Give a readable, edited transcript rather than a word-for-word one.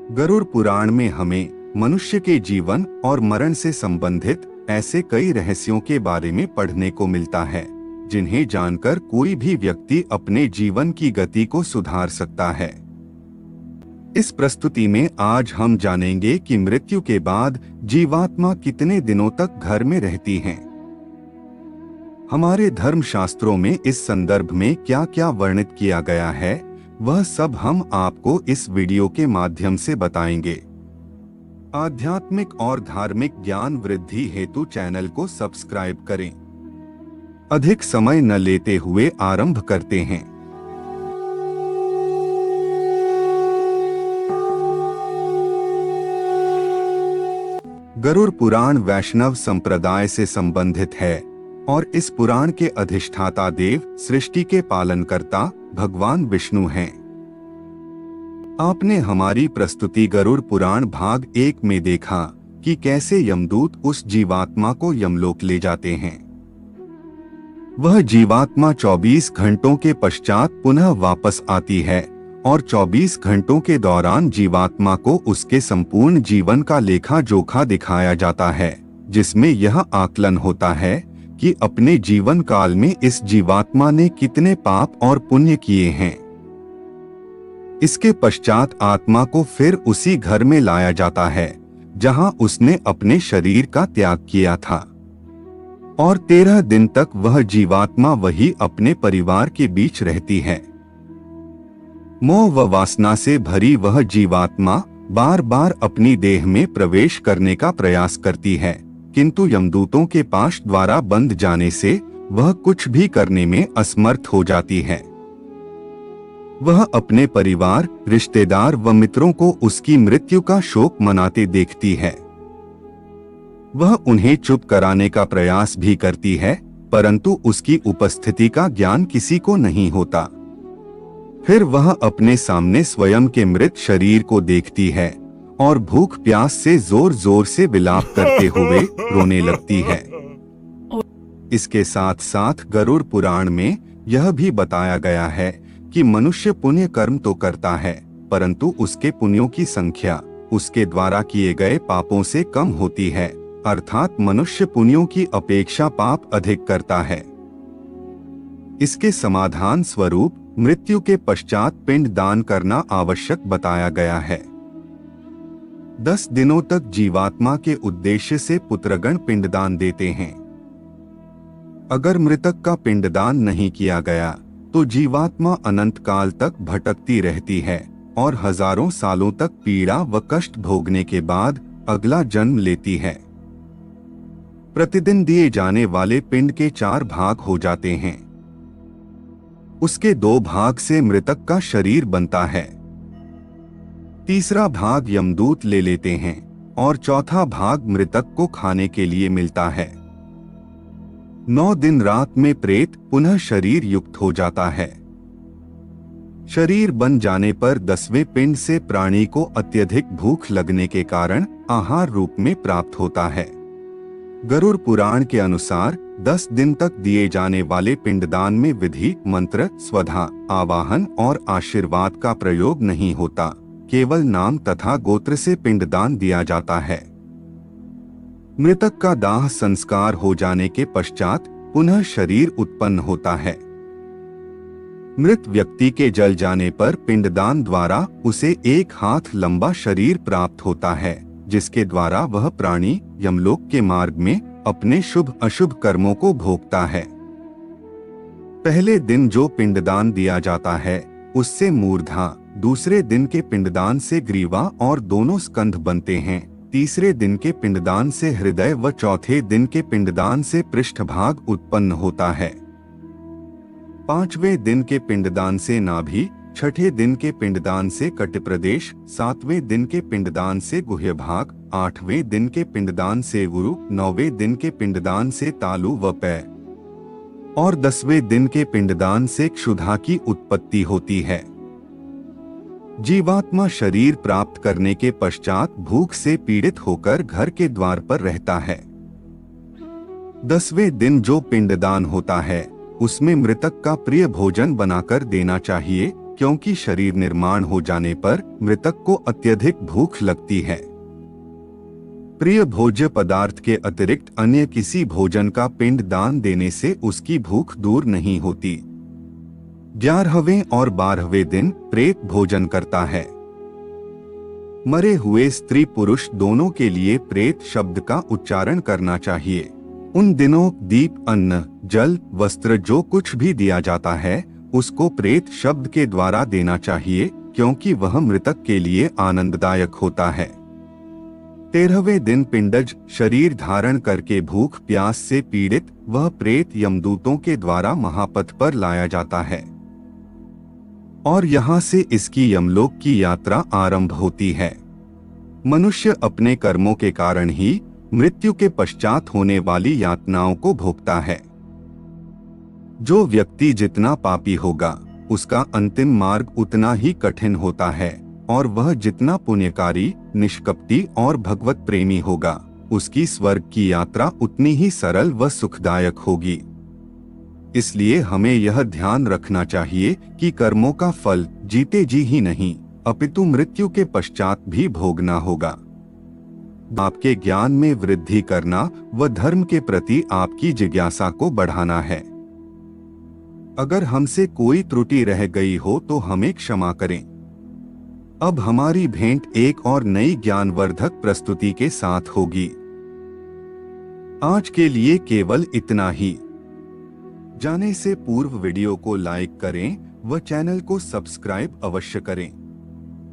गरुड़ पुराण में हमें मनुष्य के जीवन और मरण से संबंधित ऐसे कई रहस्यों के बारे में पढ़ने को मिलता है जिन्हें जानकर कोई भी व्यक्ति अपने जीवन की गति को सुधार सकता है। इस प्रस्तुति में आज हम जानेंगे कि मृत्यु के बाद जीवात्मा कितने दिनों तक घर में रहती हैं। हमारे धर्म शास्त्रों में इस संदर्भ में क्या क्या वर्णित किया गया है, वह सब हम आपको इस वीडियो के माध्यम से बताएंगे। आध्यात्मिक और धार्मिक ज्ञान वृद्धि हेतु चैनल को सब्सक्राइब करें। अधिक समय न लेते हुए आरंभ करते हैं। गरुड़ पुराण वैष्णव संप्रदाय से संबंधित है और इस पुराण के अधिष्ठाता देव सृष्टि के पालनकर्ता भगवान विष्णु हैं। आपने हमारी प्रस्तुति गरुड़ पुराण भाग 1 में देखा कि कैसे यमदूत उस जीवात्मा को यमलोक ले जाते हैं। वह जीवात्मा 24 घंटों के पश्चात पुनः वापस आती है और 24 घंटों के दौरान जीवात्मा को उसके संपूर्ण जीवन का लेखा जोखा दिखाया जाता है, जिसमें यह आकलन होता है कि अपने जीवन काल में इस जीवात्मा ने कितने पाप और पुण्य किए हैं। इसके पश्चात आत्मा को फिर उसी घर में लाया जाता है जहां उसने अपने शरीर का त्याग किया था और 13 दिन तक वह जीवात्मा वही अपने परिवार के बीच रहती है। मोह व वासना से भरी वह जीवात्मा बार बार अपनी देह में प्रवेश करने का प्रयास करती है, किंतु यमदूतों के पाश द्वारा बंद जाने से वह कुछ भी करने में असमर्थ हो जाती है। वह अपने परिवार, रिश्तेदार व मित्रों को उसकी मृत्यु का शोक मनाते देखती है। वह उन्हें चुप कराने का प्रयास भी करती है, परंतु उसकी उपस्थिति का ज्ञान किसी को नहीं होता। फिर वह अपने सामने स्वयं के मृत शरीर को देखती है और भूख प्यास से जोर जोर से विलाप करते हुए रोने लगती है। इसके साथ साथ गरुड़ पुराण में यह भी बताया गया है कि मनुष्य पुण्य कर्म तो करता है, परंतु उसके पुण्यों की संख्या उसके द्वारा किए गए पापों से कम होती है, अर्थात मनुष्य पुण्यों की अपेक्षा पाप अधिक करता है। इसके समाधान स्वरूप मृत्यु के पश्चात पिंड दान करना आवश्यक बताया गया है। 10 दिनों तक जीवात्मा के उद्देश्य से पुत्रगण पिंडदान देते हैं। अगर मृतक का पिंडदान नहीं किया गया तो जीवात्मा अनंत काल तक भटकती रहती है और हजारों सालों तक पीड़ा व कष्ट भोगने के बाद अगला जन्म लेती है। प्रतिदिन दिए जाने वाले पिंड के 4 भाग हो जाते हैं। उसके 2 भाग से मृतक का शरीर बनता है, तीसरा भाग यमदूत ले लेते हैं और चौथा भाग मृतक को खाने के लिए मिलता है। 9 दिन रात में प्रेत पुनः शरीर युक्त हो जाता है। शरीर बन जाने पर 10वें पिंड से प्राणी को अत्यधिक भूख लगने के कारण आहार रूप में प्राप्त होता है। गरुड़ पुराण के अनुसार 10 दिन तक दिए जाने वाले पिंडदान में विधि, मंत्र, स्वधा, आवाहन और आशीर्वाद का प्रयोग नहीं होता, केवल नाम तथा गोत्र से पिंडदान दिया जाता है। मृतक का दाह संस्कार हो जाने के पश्चात पुनः शरीर उत्पन्न होता है। मृत व्यक्ति के जल जाने पर पिंडदान द्वारा उसे 1 हाथ लंबा शरीर प्राप्त होता है, जिसके द्वारा वह प्राणी यमलोक के मार्ग में अपने शुभ अशुभ कर्मों को भोगता है। पहले दिन जो पिंडदान दिया जाता है उससे मूर्धा, दूसरे दिन के पिंडदान से ग्रीवा और दोनों स्कंध बनते हैं, तीसरे दिन के पिंडदान से हृदय व चौथे दिन के पिंडदान से पृष्ठभाग उत्पन्न होता है। 5वें दिन के पिंडदान से नाभि, 6ठे दिन के पिंडदान से कटिप्रदेश, 7वें दिन के पिंडदान से गुह्य भाग, 8वें दिन के पिंडदान से गुरु, 9वें दिन के पिंडदान से तालु व पैर और 10वें दिन के पिंडदान से क्षुधा की उत्पत्ति होती है। जीवात्मा शरीर प्राप्त करने के पश्चात भूख से पीड़ित होकर घर के द्वार पर रहता है। 10वें दिन जो पिंडदान होता है उसमें मृतक का प्रिय भोजन बनाकर देना चाहिए, क्योंकि शरीर निर्माण हो जाने पर मृतक को अत्यधिक भूख लगती है। प्रिय भोज्य पदार्थ के अतिरिक्त अन्य किसी भोजन का पिंड दान देने से उसकी भूख दूर नहीं होती। 11वें और 12वें दिन प्रेत भोजन करता है। मरे हुए स्त्री पुरुष दोनों के लिए प्रेत शब्द का उच्चारण करना चाहिए। उन दिनों दीप, अन्न, जल, वस्त्र जो कुछ भी दिया जाता है उसको प्रेत शब्द के द्वारा देना चाहिए, क्योंकि वह मृतक के लिए आनंददायक होता है। 13वें दिन पिंडज शरीर धारण करके भूख प्यास से पीड़ित वह प्रेत यमदूतों के द्वारा महापथ पर लाया जाता है और यहाँ से इसकी यमलोक की यात्रा आरंभ होती है। मनुष्य अपने कर्मों के कारण ही मृत्यु के पश्चात होने वाली यातनाओं को भोगता है। जो व्यक्ति जितना पापी होगा उसका अंतिम मार्ग उतना ही कठिन होता है, और वह जितना पुण्यकारी, निष्कपटी और भगवत प्रेमी होगा उसकी स्वर्ग की यात्रा उतनी ही सरल व सुखदायक होगी। इसलिए हमें यह ध्यान रखना चाहिए कि कर्मों का फल जीते जी ही नहीं अपितु मृत्यु के पश्चात भी भोगना होगा। आपके ज्ञान में वृद्धि करना व धर्म के प्रति आपकी जिज्ञासा को बढ़ाना है। अगर हमसे कोई त्रुटि रह गई हो तो हमें क्षमा करें। अब हमारी भेंट एक और नई ज्ञानवर्धक प्रस्तुति के साथ होगी। आज के लिए केवल इतना ही। जाने से पूर्व वीडियो को लाइक करें व चैनल को सब्सक्राइब अवश्य करें।